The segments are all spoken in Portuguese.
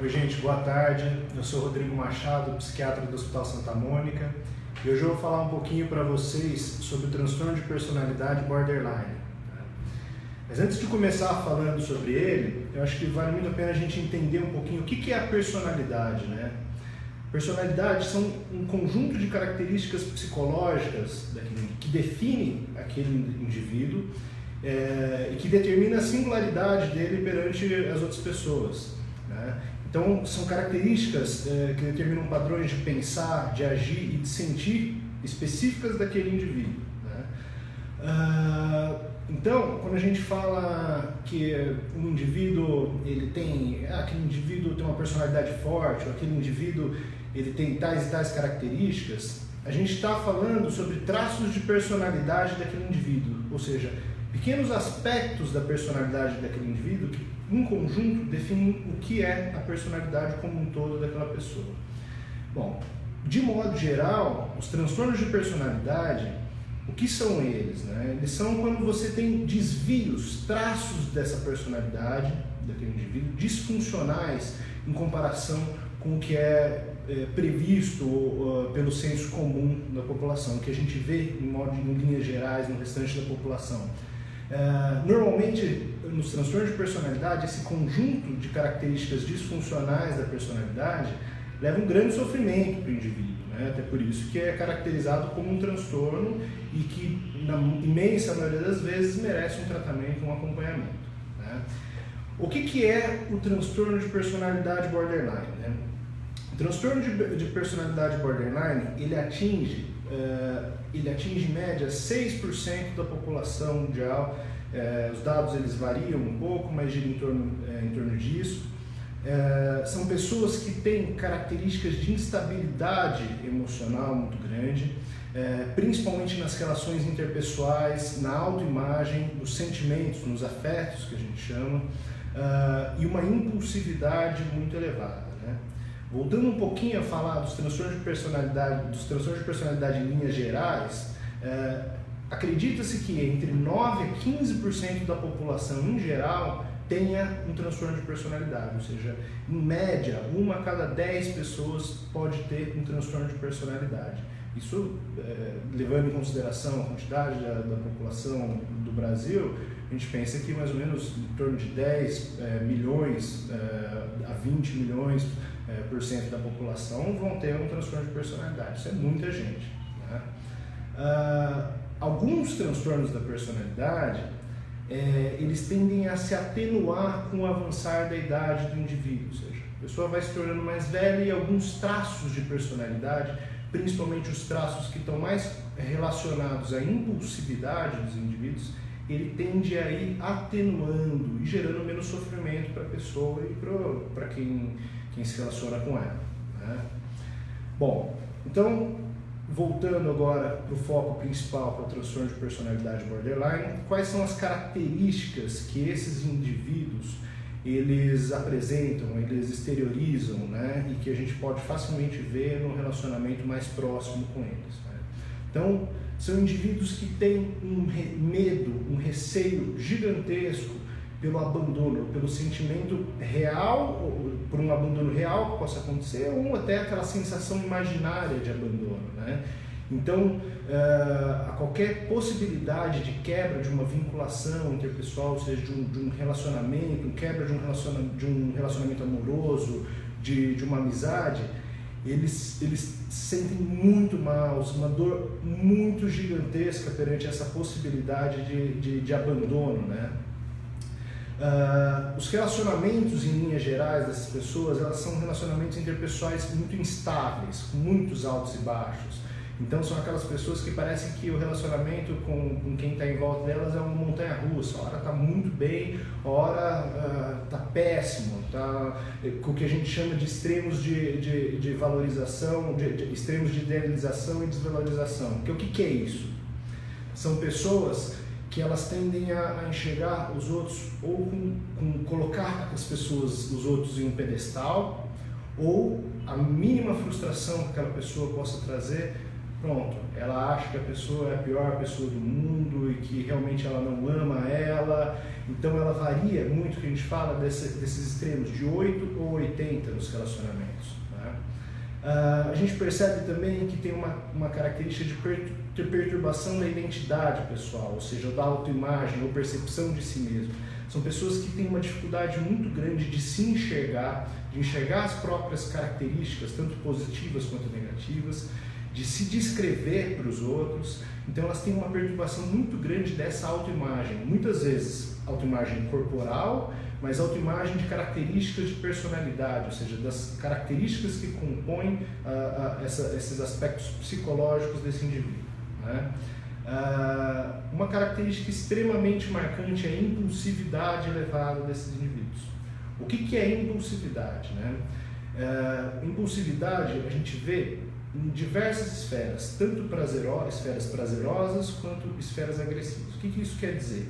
Oi gente, boa tarde. Eu sou Rodrigo Machado, psiquiatra do Hospital Santa Mônica, e hoje eu vou falar um pouquinho para vocês sobre o transtorno de personalidade borderline. Mas antes de começar falando sobre ele, eu acho que vale muito a pena a gente entender um pouquinho o que é a personalidade, né? Personalidades são um conjunto de características psicológicas que define aquele indivíduo e que determina a singularidade dele perante as outras pessoas, né? Então, são características que determinam padrões de pensar, de agir e de sentir específicas daquele indivíduo, né? Então, quando a gente fala que um indivíduo aquele indivíduo tem uma personalidade forte, ou aquele indivíduo ele tem tais e tais características, a gente está falando sobre traços de personalidade daquele indivíduo, ou seja, pequenos aspectos da personalidade daquele indivíduo que, em conjunto, definem o que é a personalidade como um todo daquela pessoa. Bom, de modo geral, os transtornos de personalidade, o que são eles, né? Eles são quando você tem desvios, traços dessa personalidade daquele indivíduo, disfuncionais em comparação com o que é previsto pelo senso comum da população, que a gente vê em linhas gerais no restante da população. Normalmente, nos transtornos de personalidade, esse conjunto de características disfuncionais da personalidade leva um grande sofrimento para o indivíduo, né? Até por isso que é caracterizado como um transtorno e que, na imensa maioria das vezes, merece um tratamento, um acompanhamento, né? O que é o transtorno de personalidade borderline, né? O transtorno de personalidade borderline, ele atinge em média 6% da população mundial. Os dados eles variam um pouco, mas giram em torno disso. São pessoas que têm características de instabilidade emocional muito grande, principalmente nas relações interpessoais, na autoimagem, nos sentimentos, nos afetos, que a gente chama, e uma impulsividade muito elevada, né? Voltando um pouquinho a falar dos transtornos de personalidade em linhas gerais, acredita-se que entre 9% a 15% da população em geral tenha um transtorno de personalidade, ou seja, em média, 1 a cada 10 pessoas pode ter um transtorno de personalidade. Isso, levando em consideração a quantidade da população do Brasil, a gente pensa que mais ou menos em torno de 10 milhões a 20 milhões por cento da população vão ter um transtorno de personalidade. Isso é muita gente, né? Alguns transtornos da personalidade, eles tendem a se atenuar com o avançar da idade do indivíduo, ou seja, a pessoa vai se tornando mais velha e alguns traços de personalidade, principalmente os traços que estão mais relacionados à impulsividade dos indivíduos, ele tende a ir atenuando e gerando menos sofrimento para a pessoa e para quem se relaciona com ela, né? Bom, então, voltando agora para o foco principal para o transtorno de personalidade borderline, quais são as características que esses indivíduos eles apresentam, eles exteriorizam, né? E que a gente pode facilmente ver no relacionamento mais próximo com eles, né? Então, são indivíduos que têm um medo, um receio gigantesco pelo abandono, pelo sentimento real, por um abandono real que possa acontecer, ou até aquela sensação imaginária de abandono, né? Então, a qualquer possibilidade de quebra de uma vinculação interpessoal, ou seja, de um relacionamento, quebra de um relacionamento amoroso, de uma amizade, eles sentem muito mal, uma dor muito gigantesca perante essa possibilidade de abandono, né? Os relacionamentos, em linhas gerais, dessas pessoas, elas são relacionamentos interpessoais muito instáveis, com muitos altos e baixos. Então são aquelas pessoas que parecem que o relacionamento com quem está em volta delas é uma montanha-russa. A hora está muito bem, a hora está péssimo, está com o que a gente chama de extremos de valorização, extremos de idealização e desvalorização. Porque o que é isso? São pessoas que elas tendem a enxergar os outros ou com colocar os outros em um pedestal, ou a mínima frustração que aquela pessoa possa trazer, pronto, ela acha que a pessoa é a pior pessoa do mundo e que realmente ela não ama ela. Então ela varia muito, que a gente fala desses extremos de 8 ou 80 nos relacionamentos, né? A gente percebe também que tem uma característica de perturbação da identidade pessoal, ou seja, da autoimagem ou percepção de si mesmo. São pessoas que têm uma dificuldade muito grande de se enxergar, de enxergar as próprias características, tanto positivas quanto negativas, de se descrever para os outros. Então elas têm uma perturbação muito grande dessa autoimagem, muitas vezes autoimagem corporal, mas autoimagem de características de personalidade, ou seja, das características que compõem esses aspectos psicológicos desse indivíduo, né? Uma característica extremamente marcante é a impulsividade elevada desses indivíduos. O que é impulsividade, né? Impulsividade a gente vê em diversas esferas, tanto esferas prazerosas quanto esferas agressivas. O que isso quer dizer?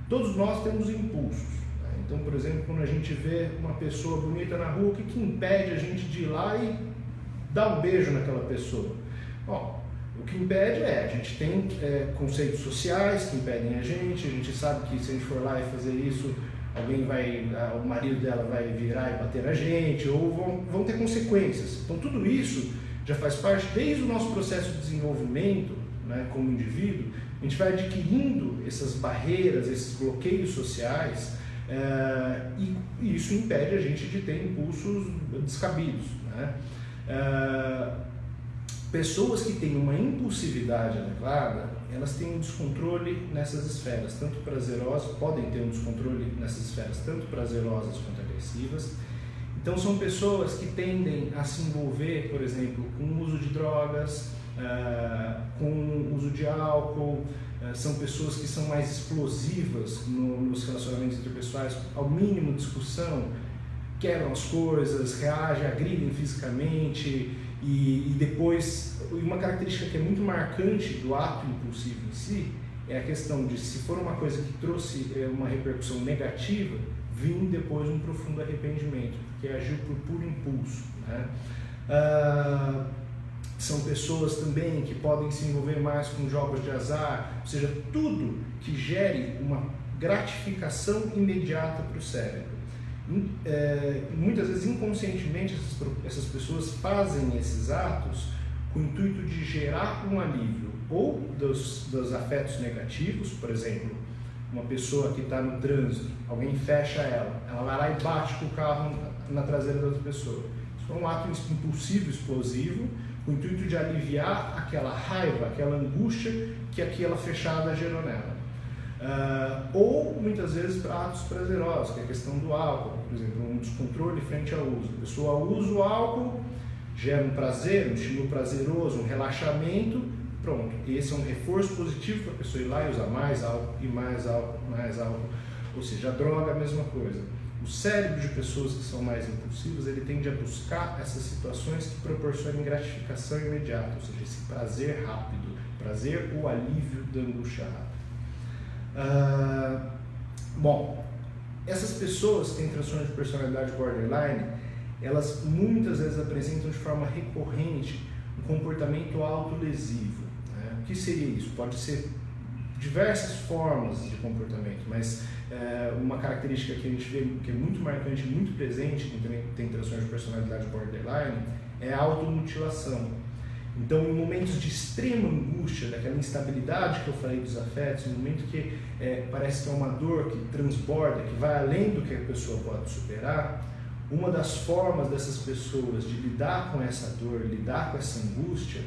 Todos nós temos impulsos, né? Então, por exemplo, quando a gente vê uma pessoa bonita na rua, o que impede a gente de ir lá e dar um beijo naquela pessoa? Bom, o que impede a gente tem conceitos sociais que impedem a gente sabe que se a gente for lá e fazer isso, o marido dela vai virar e bater na gente, ou vão ter consequências. Então tudo isso já faz parte desde o nosso processo de desenvolvimento, né, como indivíduo. A gente vai adquirindo essas barreiras, esses bloqueios sociais, e isso impede a gente de ter impulsos descabidos, né? Pessoas que têm uma impulsividade elevada, elas têm um descontrole nessas esferas, tanto prazerosas, podem ter um descontrole nessas esferas, tanto prazerosas quanto agressivas. Então são pessoas que tendem a se envolver, por exemplo, com o uso de drogas, com o uso de álcool, são pessoas que são mais explosivas nos relacionamentos interpessoais, ao mínimo discussão, quebram as coisas, reagem, agridem fisicamente. E depois, uma característica que é muito marcante do ato impulsivo em si é a questão de, se for uma coisa que trouxe uma repercussão negativa, vir depois um profundo arrependimento, porque agiu por puro impulso, né? São pessoas também que podem se envolver mais com jogos de azar, ou seja, tudo que gere uma gratificação imediata para o cérebro. Muitas vezes inconscientemente essas pessoas fazem esses atos com o intuito de gerar um alívio ou dos afetos negativos. Por exemplo, uma pessoa que está no trânsito, alguém fecha ela vai lá e bate com o carro na traseira da outra pessoa. Isso é um ato impulsivo, explosivo, com o intuito de aliviar aquela raiva, aquela angústia que aquela fechada gerou nela. Ou muitas vezes atos prazerosos, que é a questão do álcool, por exemplo, um descontrole frente ao uso. A pessoa usa o álcool, gera um prazer, um estímulo prazeroso, um relaxamento, pronto. Esse é um reforço positivo para a pessoa ir lá e usar mais álcool, e mais álcool, mais álcool. Ou seja, a droga é a mesma coisa. O cérebro de pessoas que são mais impulsivas, ele tende a buscar essas situações que proporcionem gratificação imediata, ou seja, esse prazer rápido, prazer ou alívio da angústia rápida. Bom, essas pessoas que têm transtorno de personalidade borderline, elas muitas vezes apresentam de forma recorrente um comportamento autolesivo, né? O que seria isso? Pode ser diversas formas de comportamento, mas uma característica que a gente vê que é muito marcante, muito presente em quem tem transtorno de personalidade borderline é a automutilação. Então, em momentos de extrema angústia, daquela instabilidade que eu falei dos afetos, em momento que parece que é uma dor que transborda, que vai além do que a pessoa pode superar, uma das formas dessas pessoas de lidar com essa dor, lidar com essa angústia,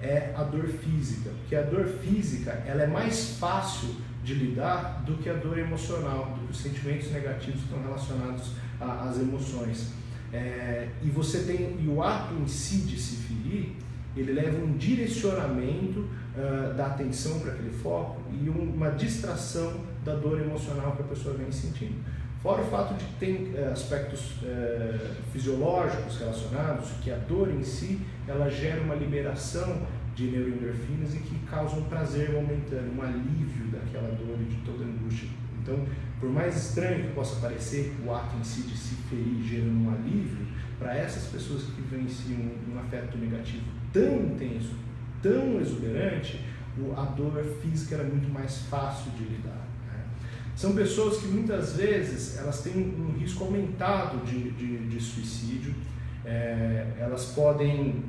é a dor física. Porque a dor física, ela é mais fácil de lidar do que a dor emocional, do que os sentimentos negativos que estão relacionados às emoções. E o ato em si de se ferir, ele leva um direcionamento da atenção para aquele foco e uma distração da dor emocional que a pessoa vem sentindo. Fora o fato de que tem aspectos fisiológicos relacionados, que a dor em si, ela gera uma liberação de neuroendorfinas e que causa um prazer momentâneo, um alívio daquela dor e de toda a angústia. Então, por mais estranho que possa parecer o ato em si de se ferir gerando um alívio, para essas pessoas que vivenciam um afeto negativo tão intenso, tão exuberante, a dor física era muito mais fácil de lidar. São pessoas que muitas vezes elas têm um risco aumentado de suicídio, elas podem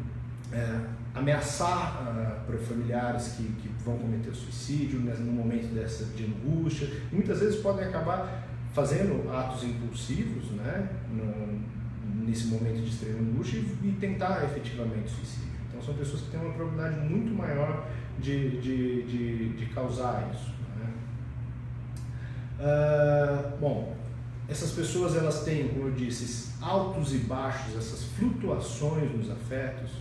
ameaçar para familiares que vão cometer suicídio no momento de angústia, e muitas vezes podem acabar fazendo atos impulsivos, né, nesse momento de extrema angústia e tentar efetivamente suicídio. Então são pessoas que têm uma probabilidade muito maior de causar isso. Bom, essas pessoas elas têm, como eu disse, esses altos e baixos, essas flutuações nos afetos,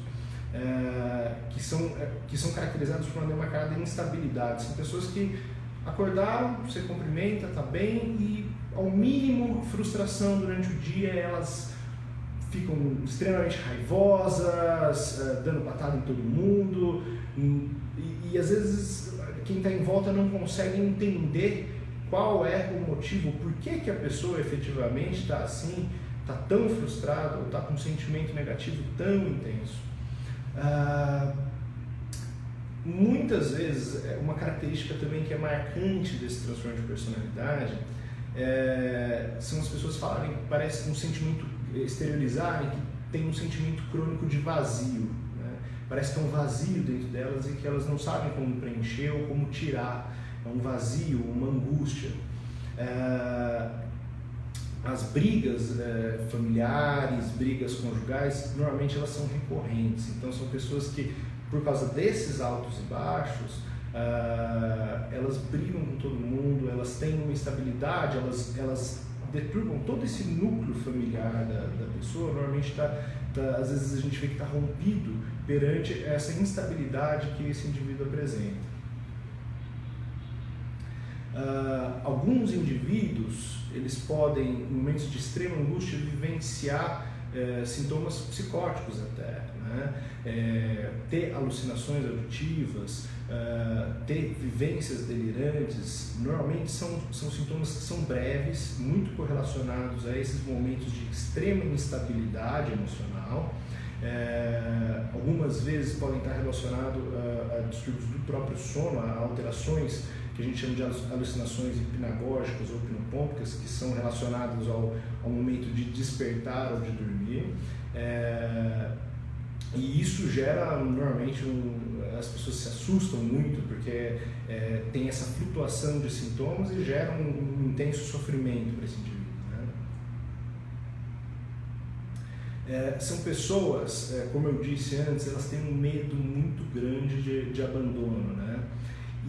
que são caracterizadas por uma demarcada instabilidade. São pessoas que acordaram, você cumprimenta, está bem, e ao mínimo frustração durante o dia elas ficam extremamente raivosas, dando patada em todo mundo, e às vezes quem está em volta não consegue entender qual é o motivo, por que a pessoa efetivamente está assim, está tão frustrada, ou está com um sentimento negativo tão intenso. Muitas vezes, uma característica também que é marcante desse transtorno de personalidade são as pessoas falarem que parece um sentimento, exteriorizarem que tem um sentimento crônico de vazio, né? Parece que é um vazio dentro delas e que elas não sabem como preencher ou como tirar. É um vazio, uma angústia. As brigas familiares, brigas conjugais, normalmente elas são recorrentes. Então são pessoas que, por causa desses altos e baixos, elas brigam com todo mundo, elas têm uma instabilidade, elas deturbam todo esse núcleo familiar da pessoa. Normalmente às vezes a gente vê que está rompido perante essa instabilidade que esse indivíduo apresenta. Alguns indivíduos, eles podem, em momentos de extrema angústia, vivenciar sintomas psicóticos até, né? Ter alucinações auditivas, ter vivências delirantes. Normalmente são sintomas que são breves, muito correlacionados a esses momentos de extrema instabilidade emocional. Algumas vezes podem estar relacionados a distúrbios do próprio sono, a alterações que a gente chama de alucinações hipnagógicas ou hipnopômpicas, que são relacionadas ao momento de despertar ou de dormir. E isso gera, normalmente, as pessoas se assustam muito, porque tem essa flutuação de sintomas e gera um intenso sofrimento para esse indivíduo, né? São pessoas, como eu disse antes, elas têm um medo muito grande de abandono, né?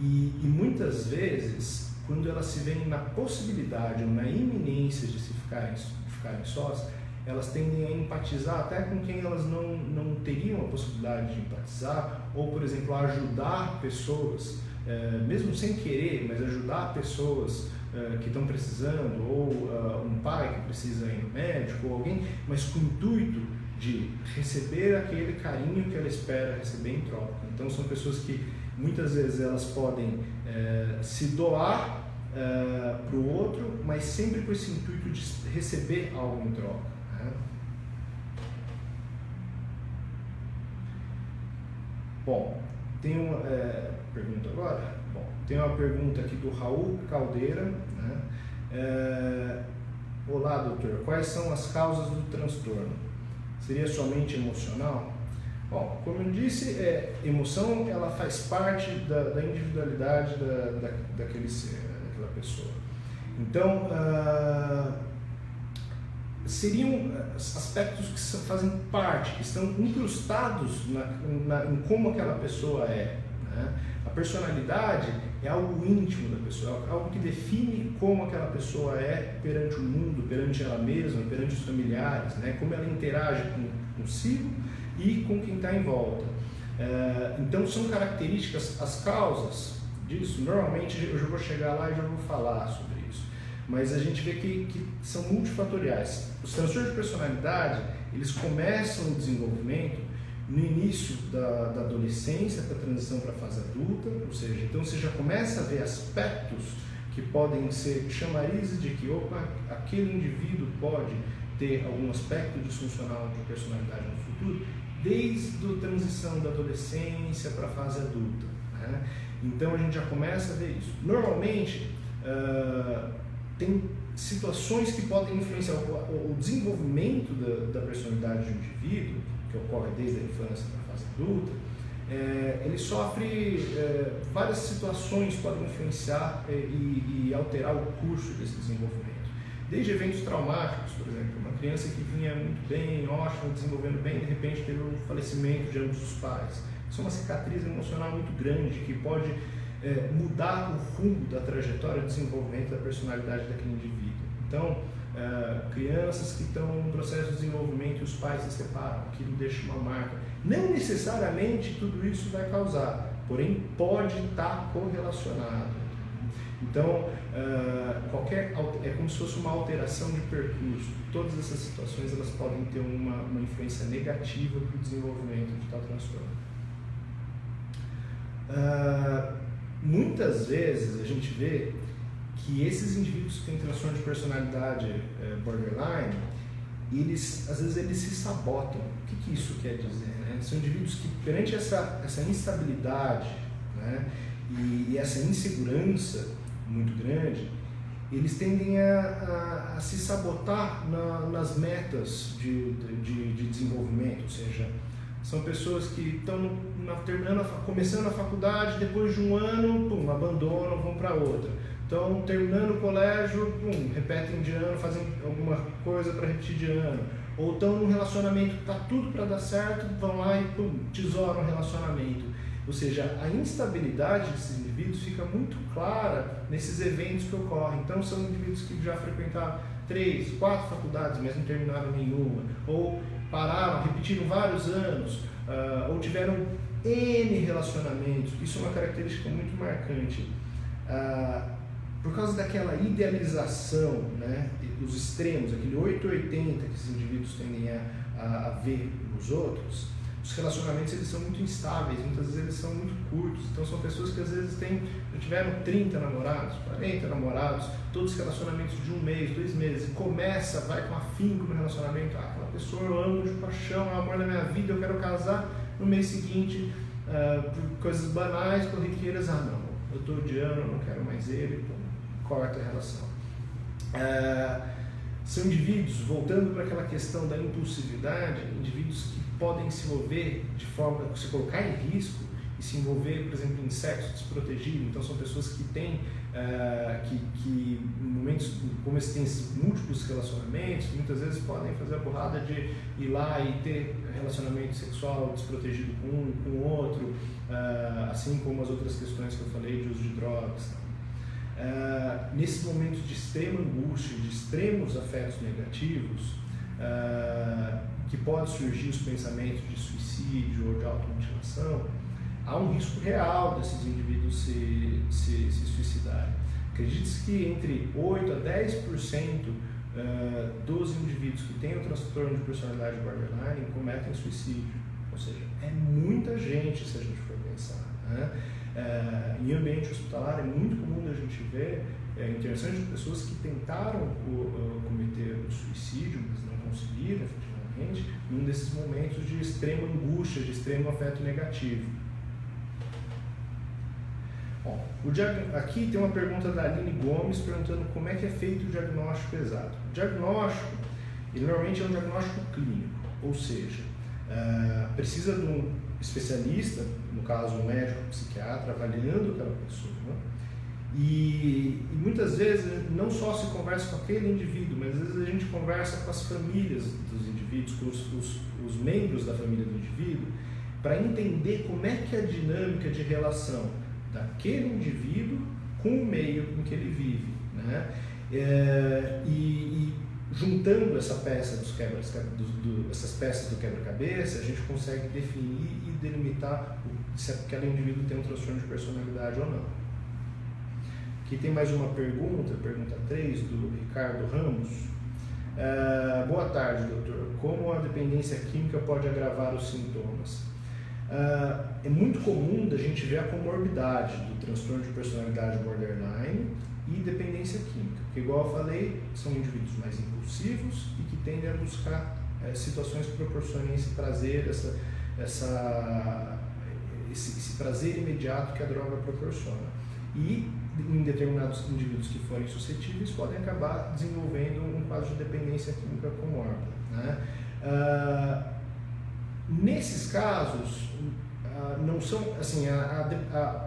E muitas vezes, quando elas se veem na possibilidade ou na iminência de ficarem sós, elas tendem a empatizar até com quem elas não teriam a possibilidade de empatizar, ou, por exemplo, a ajudar pessoas, mesmo sem querer, mas ajudar pessoas que estão precisando, ou um pai que precisa ir no médico, ou alguém, mas com o intuito de receber aquele carinho que ela espera receber em troca. Então são pessoas que muitas vezes elas podem se doar para o outro, mas sempre com esse intuito de receber algo em troca, né? Bom, tem uma pergunta agora? Bom, tem uma pergunta aqui do Raul Caldeira, né? Olá, doutor, quais são as causas do transtorno? Seria somente emocional? Bom, como eu disse, emoção ela faz parte da individualidade daquele ser, daquela pessoa. Então, seriam aspectos que fazem parte, que estão incrustados em como aquela pessoa é, né? A personalidade é algo íntimo da pessoa, é algo que define como aquela pessoa é perante o mundo, perante ela mesma, perante os familiares, né? Como ela interage consigo e com quem está em volta. Então são características, as causas disso, normalmente eu já vou chegar lá e já vou falar sobre isso, mas a gente vê que são multifatoriais. Os transtornos de personalidade, eles começam o desenvolvimento no início da adolescência para a transição para a fase adulta, ou seja, então você já começa a ver aspectos que podem ser chamarizes de que, aquele indivíduo pode ter algum aspecto disfuncional de personalidade no futuro, desde a transição da adolescência para a fase adulta, né? Então a gente já começa a ver isso. Normalmente tem situações que podem influenciar o desenvolvimento da personalidade do indivíduo, que ocorre desde a infância para a fase adulta. Ele sofre várias situações que podem influenciar e alterar o curso desse desenvolvimento. Desde eventos traumáticos, por exemplo, uma criança que vinha muito bem, ótima, desenvolvendo bem, de repente teve um falecimento de ambos os pais. Isso é uma cicatriz emocional muito grande que pode mudar o rumo da trajetória de desenvolvimento da personalidade daquele indivíduo. Então, crianças que estão no processo de desenvolvimento e os pais se separam, aquilo deixa uma marca. Não necessariamente tudo isso vai causar, porém pode estar correlacionado. Então, é como se fosse uma alteração de percurso. Todas essas situações elas podem ter uma influência negativa para o desenvolvimento de tal transtorno. Muitas vezes a gente vê que esses indivíduos que têm transtorno de personalidade borderline, às vezes eles se sabotam. O que isso quer dizer, né? São indivíduos que, perante essa instabilidade, né, e essa insegurança muito grande, eles tendem a se sabotar nas metas de desenvolvimento, ou seja, são pessoas que estão começando a faculdade, depois de um ano, abandonam, vão para outra. Então, terminando o colégio, repetem de ano, fazem alguma coisa para repetir de ano. Ou estão num relacionamento que está tudo para dar certo, vão lá e tesouram o relacionamento. Ou seja, a instabilidade desses indivíduos fica muito clara nesses eventos que ocorrem. Então, são indivíduos que já frequentaram 3, 4 faculdades, mas não terminaram nenhuma. Ou pararam, repetiram vários anos, ou tiveram N relacionamentos. Isso é uma característica muito marcante. Por causa daquela idealização, né, dos extremos, aquele 880 que esses indivíduos tendem a ver nos outros, os relacionamentos eles são muito instáveis, muitas vezes eles são muito curtos. Então são pessoas que às vezes já tiveram 30 namorados, 40 namorados, todos relacionamentos de 1 mês, 2 meses, e vai com afinco no relacionamento, aquela pessoa eu amo de paixão, é o amor da minha vida, eu quero casar. No mês seguinte, por coisas banais, corriqueiras, não, eu estou odiando, eu não quero mais ele, corta a relação. São indivíduos, voltando para aquela questão da impulsividade, indivíduos que podem se envolver de forma, se colocar em risco e se envolver, por exemplo, em sexo desprotegido. Então são pessoas que têm, que em momentos como eles têm múltiplos relacionamentos, muitas vezes podem fazer a burrada de ir lá e ter relacionamento sexual desprotegido com um, com o outro, assim como as outras questões que eu falei de uso de drogas. Nesses momentos de extrema angústia, de extremos afetos negativos, que pode surgir os pensamentos de suicídio ou de automutilação, há um risco real desses indivíduos se suicidarem. Acredite-se que entre 8 a 10% dos indivíduos que têm o transtorno de personalidade borderline cometem suicídio. Ou seja, é muita gente se a gente for pensar, né? Em ambiente hospitalar é muito comum a gente ver internação de pessoas que tentaram cometer o suicídio, mas não conseguiram efetivamente, num desses momentos de extrema angústia, de extremo afeto negativo. Bom, aqui tem uma pergunta da Aline Gomes perguntando como é que é feito o diagnóstico exato. O diagnóstico, ele normalmente é um diagnóstico clínico, ou seja, precisa de um especialista, no caso um médico, um psiquiatra, avaliando aquela pessoa, né? E muitas vezes não só se conversa com aquele indivíduo, mas às vezes a gente conversa com as famílias dos indivíduos, com os membros da família do indivíduo, para entender como é que é a dinâmica de relação daquele indivíduo com o meio em que ele vive, né? E juntando essa peça essas peças do quebra-cabeça, a gente consegue definir e delimitar se aquele indivíduo tem um transtorno de personalidade ou não. Aqui tem mais uma pergunta 3, do Ricardo Ramos. Boa tarde, doutor. Como a dependência química pode agravar os sintomas? É muito comum da gente ver a comorbidade do transtorno de personalidade borderline e dependência química, porque, igual eu falei, são indivíduos mais impulsivos e que tendem a buscar situações que proporcionem esse prazer, esse prazer imediato que a droga proporciona. E em determinados indivíduos que forem suscetíveis podem acabar desenvolvendo um quadro de dependência química comórbida, né? Nesses casos, não são assim,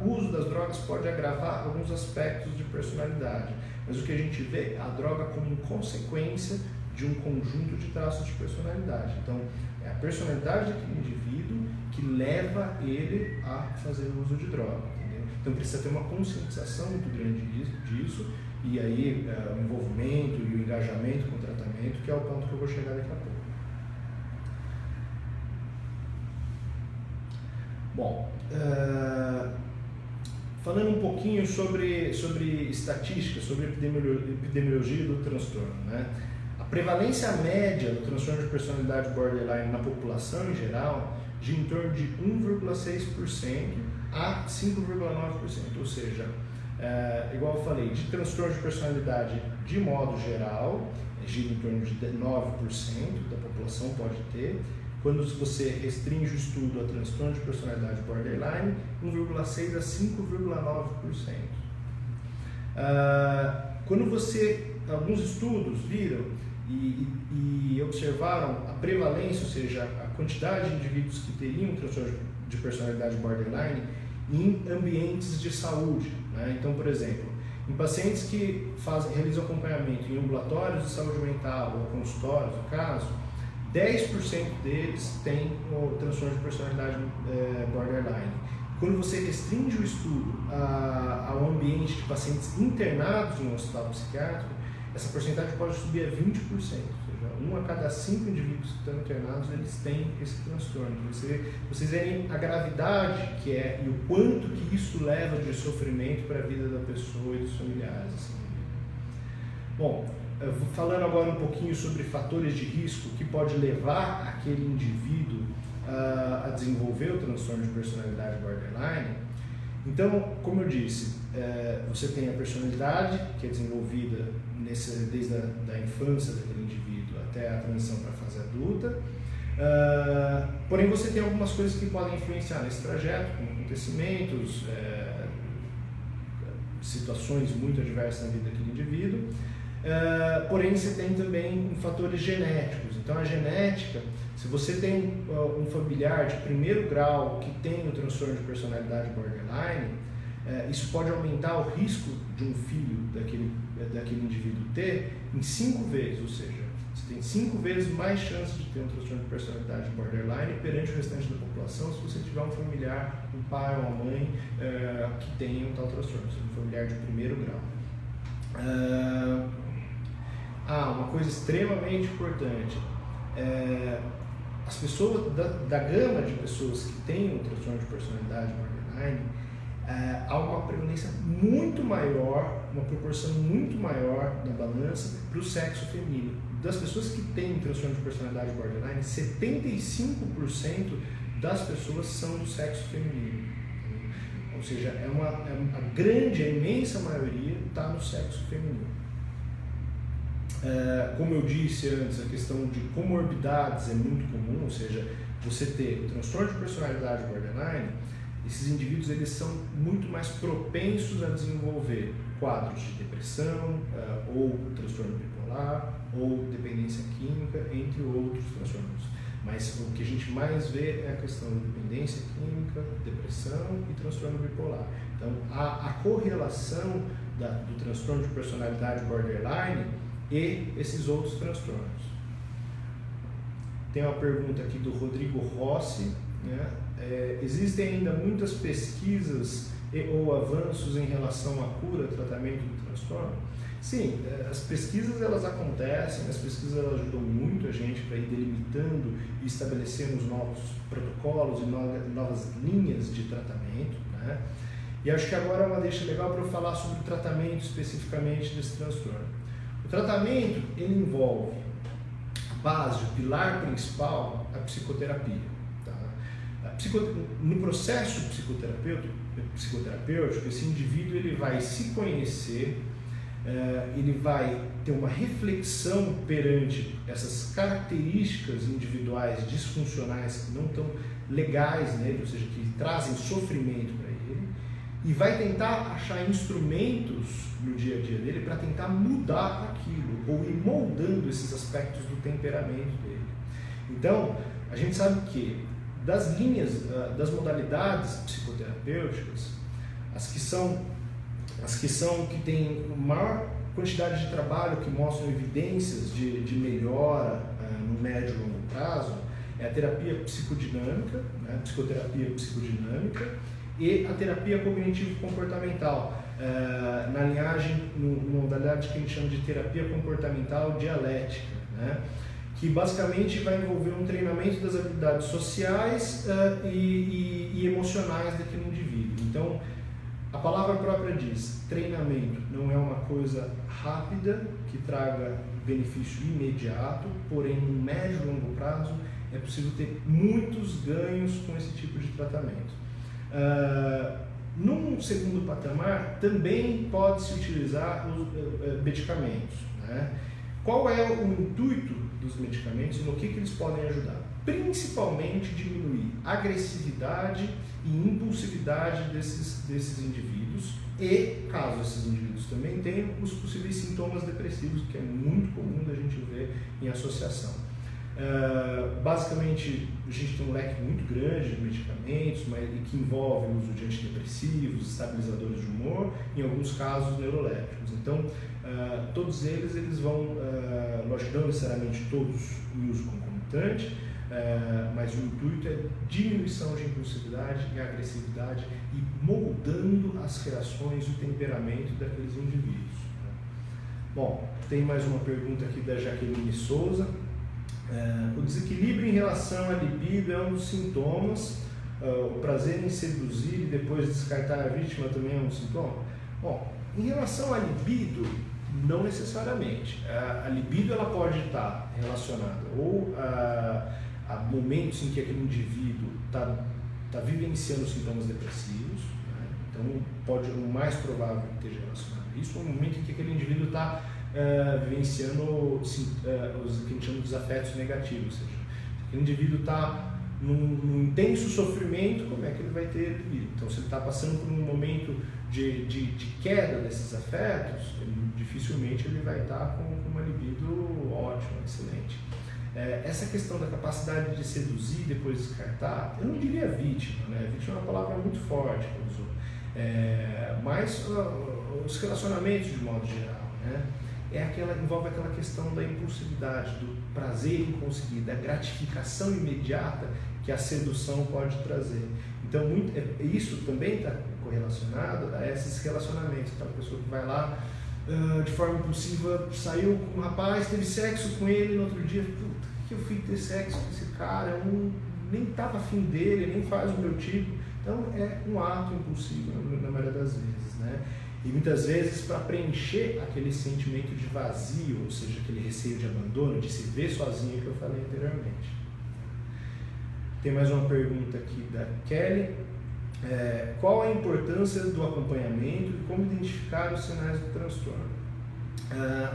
o uso das drogas pode agravar alguns aspectos de personalidade, mas o que a gente vê é a droga como consequência de um conjunto de traços de personalidade. Então, é a personalidade daquele indivíduo que leva ele a fazer o uso de droga, entendeu? Então, precisa ter uma conscientização muito grande disso, e aí o envolvimento e o engajamento com o tratamento, que é o ponto que eu vou chegar daqui a pouco. Bom, falando um pouquinho sobre estatística, sobre epidemiologia do transtorno, né? A prevalência média do transtorno de personalidade borderline na população em geral gira em torno de 1,6% a 5,9%, ou seja, igual eu falei, de transtorno de personalidade de modo geral, gira em torno de 9% da população pode ter. Quando você restringe o estudo a transtorno de personalidade borderline, 1,6% a 5,9%. Alguns estudos viram e observaram a prevalência, ou seja, a quantidade de indivíduos que teriam transtorno de personalidade borderline em ambientes de saúde, né? Então, por exemplo, em pacientes que realizam acompanhamento em ambulatórios de saúde mental ou consultórios, no caso, 10% deles têm o transtorno de personalidade borderline. Quando você restringe o estudo ao ambiente de pacientes internados em um hospital psiquiátrico, essa porcentagem pode subir a 20%, ou seja, 1 a cada 5 indivíduos que estão internados, eles têm esse transtorno. Vocês verem a gravidade que é e o quanto que isso leva de sofrimento para a vida da pessoa e dos familiares. Assim. Bom, falando agora um pouquinho sobre fatores de risco que pode levar aquele indivíduo a desenvolver o transtorno de personalidade borderline. Então, como eu disse, você tem a personalidade que é desenvolvida desde a infância daquele indivíduo até a transição para a fase adulta, porém você tem algumas coisas que podem influenciar nesse trajeto, como acontecimentos, situações muito adversas na vida daquele indivíduo. Porém você tem também fatores genéticos. Então a genética, se você tem um familiar de primeiro grau que tem o transtorno de personalidade borderline, isso pode aumentar o risco de um filho daquele indivíduo ter em 5 vezes, ou seja, você tem 5 vezes mais chance de ter um transtorno de personalidade borderline perante o restante da população se você tiver um familiar, um pai ou uma mãe que tenha um tal transtorno, ou seja, um familiar de primeiro grau. Uma coisa extremamente importante, as pessoas, da gama de pessoas que têm um transtorno de personalidade borderline, há uma prevalência muito maior, uma proporção muito maior na balança para o sexo feminino. Das pessoas que têm transtorno de personalidade borderline, 75% das pessoas são do sexo feminino. Ou seja, a imensa maioria está no sexo feminino. Como eu disse antes, a questão de comorbidades é muito comum, ou seja, você ter o transtorno de personalidade borderline, esses indivíduos eles são muito mais propensos a desenvolver quadros de depressão, ou transtorno bipolar, ou dependência química, entre outros transtornos. Mas o que a gente mais vê é a questão da dependência química, depressão e transtorno bipolar. Então, a correlação do transtorno de personalidade borderline e esses outros transtornos. Tem uma pergunta aqui do Rodrigo Rossi, né? Existem ainda muitas pesquisas ou avanços em relação à cura, tratamento do transtorno? Sim, as pesquisas elas acontecem, as pesquisas elas ajudam muito a gente para ir delimitando e estabelecendo novos protocolos e novas linhas de tratamento, né? E acho que agora é uma deixa legal para eu falar sobre o tratamento especificamente desse transtorno. O tratamento ele envolve a base, o pilar principal, a psicoterapia. No processo psicoterapêutico, esse indivíduo ele vai se conhecer, ele vai ter uma reflexão perante essas características individuais disfuncionais que não estão legais nele, ou seja, que trazem sofrimento para ele, e vai tentar achar instrumentos no dia a dia dele para tentar mudar aquilo, ou ir moldando esses aspectos do temperamento dele. Então, a gente sabe que das linhas, das modalidades psicoterapêuticas, as que têm maior quantidade de trabalho, que mostram evidências de melhora no médio e longo prazo, é a terapia psicodinâmica, né, psicoterapia psicodinâmica, e a terapia cognitivo-comportamental, na linhagem, numa modalidade que a gente chama de terapia comportamental dialética, né, que basicamente vai envolver um treinamento das habilidades sociais e emocionais daquele indivíduo. Então, a palavra própria diz, treinamento não é uma coisa rápida, que traga benefício imediato, porém, no médio e longo prazo, é possível ter muitos ganhos com esse tipo de tratamento. Num segundo patamar, também pode-se utilizar os medicamentos, né? Qual é o intuito dos medicamentos e no que eles podem ajudar? Principalmente diminuir a agressividade e impulsividade desses indivíduos e, caso esses indivíduos também tenham, os possíveis sintomas depressivos, que é muito comum da gente ver em associação. Basicamente, a gente tem um leque muito grande de medicamentos, mas que envolve o uso de antidepressivos, estabilizadores de humor, em alguns casos neurolépticos. Então, todos eles vão, lógico, não necessariamente todos em uso concomitante, mas o intuito é diminuição de impulsividade e agressividade e moldando as reações e o temperamento daqueles indivíduos. Bom, tem mais uma pergunta aqui da Jaqueline Souza. O desequilíbrio em relação à libido é um dos sintomas. O prazer em seduzir e depois descartar a vítima também é um sintoma? Bom, em relação à libido, não necessariamente. A libido ela pode estar relacionada ou a momentos em que aquele indivíduo está vivenciando sintomas depressivos, né? Então o mais provável que esteja relacionado a isso, ou o momento em que aquele indivíduo está vivenciando os que a gente chama de afetos negativos, ou seja, se aquele indivíduo está num intenso sofrimento, como é que ele vai ter libido? Então, se ele está passando por um momento de queda desses afetos, dificilmente ele vai estar com uma libido ótima, excelente. Essa questão da capacidade de seduzir e depois descartar, eu não diria vítima, né? Vítima é uma palavra muito forte que eu uso, mas os relacionamentos de modo geral, né? Envolve aquela questão da impulsividade, do prazer em conseguir, da gratificação imediata que a sedução pode trazer. Então, isso também está correlacionado a esses relacionamentos. Aquela pessoa que vai lá de forma impulsiva, saiu com um rapaz, teve sexo com ele, no outro dia, puta, que eu fui ter sexo com esse cara, eu nem estava afim dele, nem faz o meu tipo. Então, é um ato impulsivo na maioria das vezes, né? E muitas vezes para preencher aquele sentimento de vazio, ou seja, aquele receio de abandono, de se ver sozinho que eu falei anteriormente. Tem mais uma pergunta aqui da Kelly. Qual a importância do acompanhamento e como identificar os sinais do transtorno?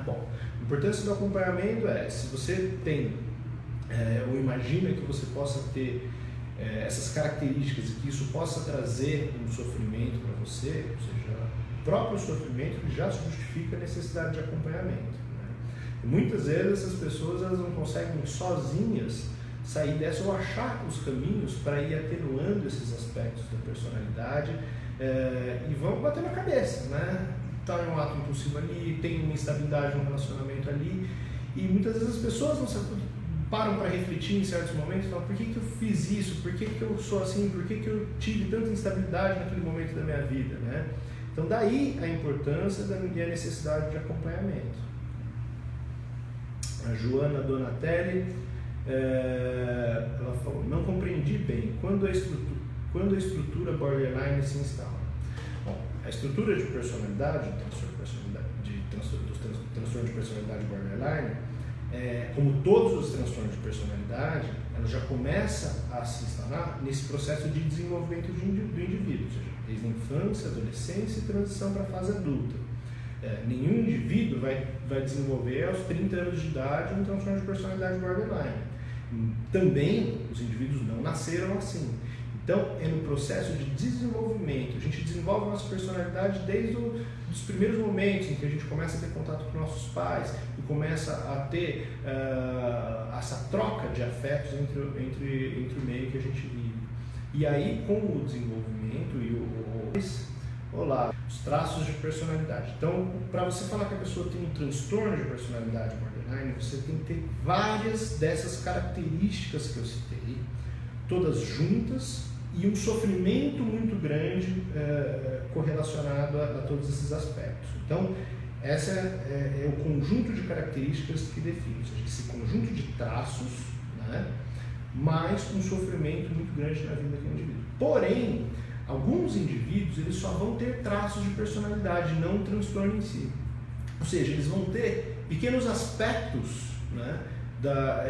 Bom, a importância do acompanhamento se você tem, ou imagina que você possa ter essas características e que isso possa trazer um sofrimento para você, ou seja, o próprio sofrimento já justifica a necessidade de acompanhamento, né? E muitas vezes essas pessoas elas não conseguem sozinhas sair dessa ou achar os caminhos para ir atenuando esses aspectos da personalidade e vão bater na cabeça, né? Está em um ato impulsivo ali, tem uma instabilidade no relacionamento ali e muitas vezes as pessoas não param para refletir em certos momentos e falam, por que eu fiz isso, por que eu sou assim, por que eu tive tanta instabilidade naquele momento da minha vida, né? Então daí a importância e a necessidade de acompanhamento. A Joana Donatelli, ela falou, não compreendi bem quando a estrutura borderline se instala. Bom, a estrutura de personalidade, transtorno de personalidade borderline, como todos os transtornos de personalidade, ela já começa a se instalar nesse processo de desenvolvimento do indivíduo, ou seja, desde a infância, adolescência e transição para a fase adulta. Nenhum indivíduo vai desenvolver aos 30 anos de idade um transtorno de personalidade borderline. Também os indivíduos não nasceram assim. Então, é no processo de desenvolvimento. A gente desenvolve a nossa personalidade desde os primeiros momentos em que a gente começa a ter contato com nossos pais e começa a ter essa troca de afetos entre o meio que a gente vive. E aí, com o desenvolvimento e os traços de personalidade. Então, para você falar que a pessoa tem um transtorno de personalidade borderline, você tem que ter várias dessas características que eu citei, todas juntas, e um sofrimento muito grande correlacionado a todos esses aspectos. Então, esse é o conjunto de características que define, ou seja, esse conjunto de traços, né, mais um sofrimento muito grande na vida daquele indivíduo. Porém, alguns indivíduos eles só vão ter traços de personalidade, não o transtorno em si. Ou seja, eles vão ter pequenos aspectos, né,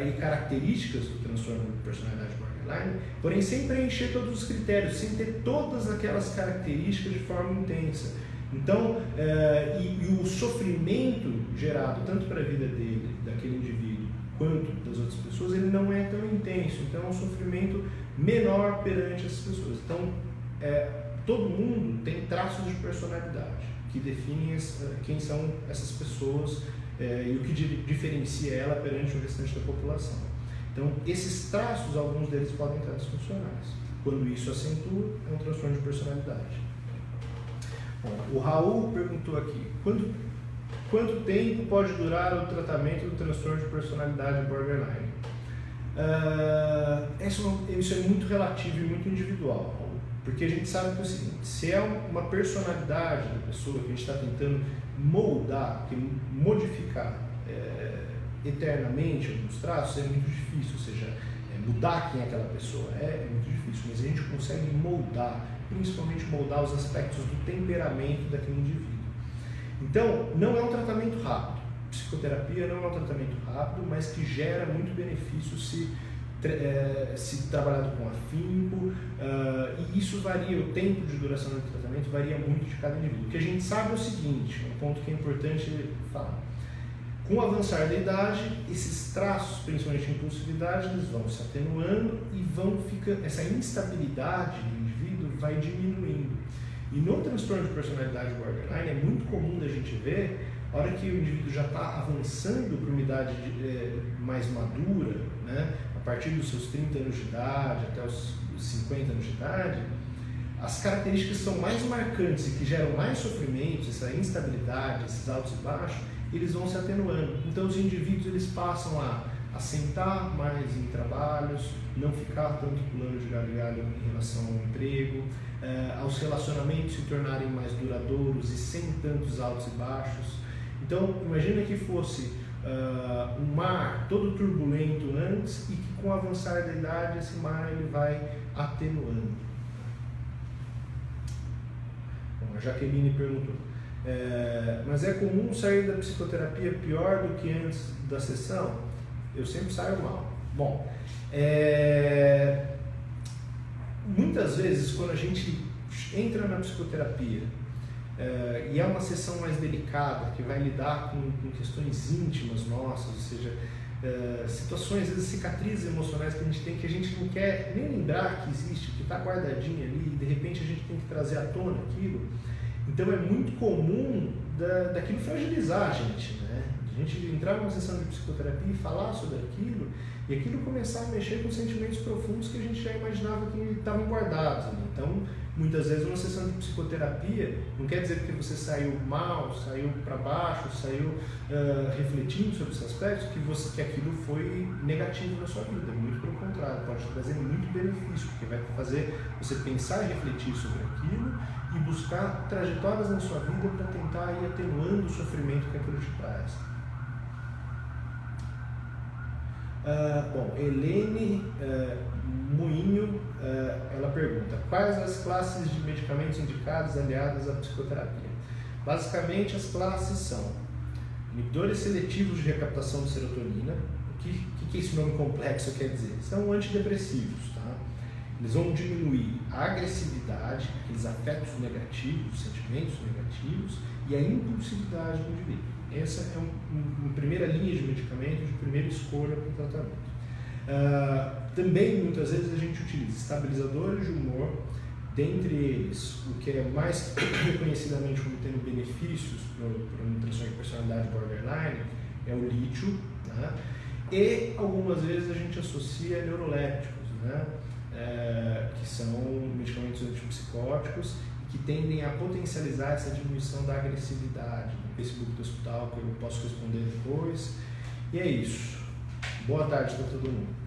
e características do transtorno de personalidade borderline, porém sem preencher todos os critérios, sem ter todas aquelas características de forma intensa. Então, e o sofrimento gerado tanto para a vida dele, daquele indivíduo, quanto das outras pessoas, ele não é tão intenso. Então, é um sofrimento menor perante essas pessoas. Então, todo mundo tem traços de personalidade que definem quem são essas pessoas e o que diferencia ela perante o restante da população. Então, esses traços, alguns deles podem estar disfuncionais. Quando isso acentua, é um transtorno de personalidade. Bom, o Raul perguntou aqui, quanto tempo pode durar o tratamento do transtorno de personalidade borderline? Isso é muito relativo e muito individual, porque a gente sabe que é o seguinte, se é uma personalidade da pessoa que a gente está tentando moldar, modificar eternamente alguns traços, é muito difícil, ou seja, mudar quem é aquela pessoa é muito difícil, mas a gente consegue moldar, principalmente moldar os aspectos do temperamento daquele indivíduo. Então, não é um tratamento rápido. Psicoterapia não é um tratamento rápido, mas que gera muito benefício se trabalhado com afinco, e isso varia, o tempo de duração do tratamento varia muito de cada indivíduo. O que a gente sabe é o seguinte, um ponto que é importante falar. Com o avançar da idade, esses traços, principalmente a impulsividade, eles vão se atenuando e essa instabilidade do indivíduo vai diminuindo. E no transtorno de personalidade borderline é muito comum da gente ver, a hora que o indivíduo já está avançando para uma idade mais madura, né, a partir dos seus 30 anos de idade até os 50 anos de idade, as características que são mais marcantes e que geram mais sofrimento, essa instabilidade, esses altos e baixos, eles vão se atenuando. Então os indivíduos eles passam a sentar mais em trabalhos, não ficar tanto pulando de galho em galho em relação ao emprego, aos relacionamentos se tornarem mais duradouros e sem tantos altos e baixos. Então imagina que fosse um mar todo turbulento antes e que com o avançar da idade esse mar ele vai atenuando. Bom, a Jaqueline perguntou, mas é comum sair da psicoterapia pior do que antes da sessão? Eu sempre saio mal. Bom, muitas vezes quando a gente entra na psicoterapia e é uma sessão mais delicada, que vai lidar com questões íntimas nossas, ou seja, situações, às vezes cicatrizes emocionais que a gente não quer nem lembrar que existe, que está guardadinha ali, e de repente a gente tem que trazer à tona aquilo. Então é muito comum daquilo fragilizar a gente, né? A gente entrar numa sessão de psicoterapia e falar sobre aquilo, e aquilo começar a mexer com sentimentos profundos que a gente já imaginava que estavam guardados, né? Então, muitas vezes uma sessão de psicoterapia não quer dizer que você saiu mal, saiu para baixo, saiu refletindo sobre esses aspectos, que aquilo foi negativo na sua vida. Muito pelo contrário, pode trazer muito benefício, porque vai fazer você pensar e refletir sobre aquilo e buscar trajetórias na sua vida para tentar ir atenuando o sofrimento que aquilo te traz. Bom, Helene Moinho, ela pergunta, quais as classes de medicamentos indicados aliadas à psicoterapia? Basicamente as classes são inibidores seletivos de recaptação de serotonina. O que esse nome complexo quer dizer? São antidepressivos, tá? Eles vão diminuir a agressividade, aqueles afetos negativos, sentimentos negativos e a impulsividade do indivíduo. Essa é uma primeira linha de medicamento, de primeira escolha para o tratamento. Também, muitas vezes, a gente utiliza estabilizadores de humor, dentre eles, o que é mais reconhecidamente como tendo benefícios para uma transtorno de personalidade borderline é o lítio, né? E algumas vezes a gente associa neurolépticos, né? Que são medicamentos antipsicóticos que tendem a potencializar essa diminuição da agressividade. No Facebook do hospital, que eu posso responder depois. E é isso. Boa tarde para todo mundo.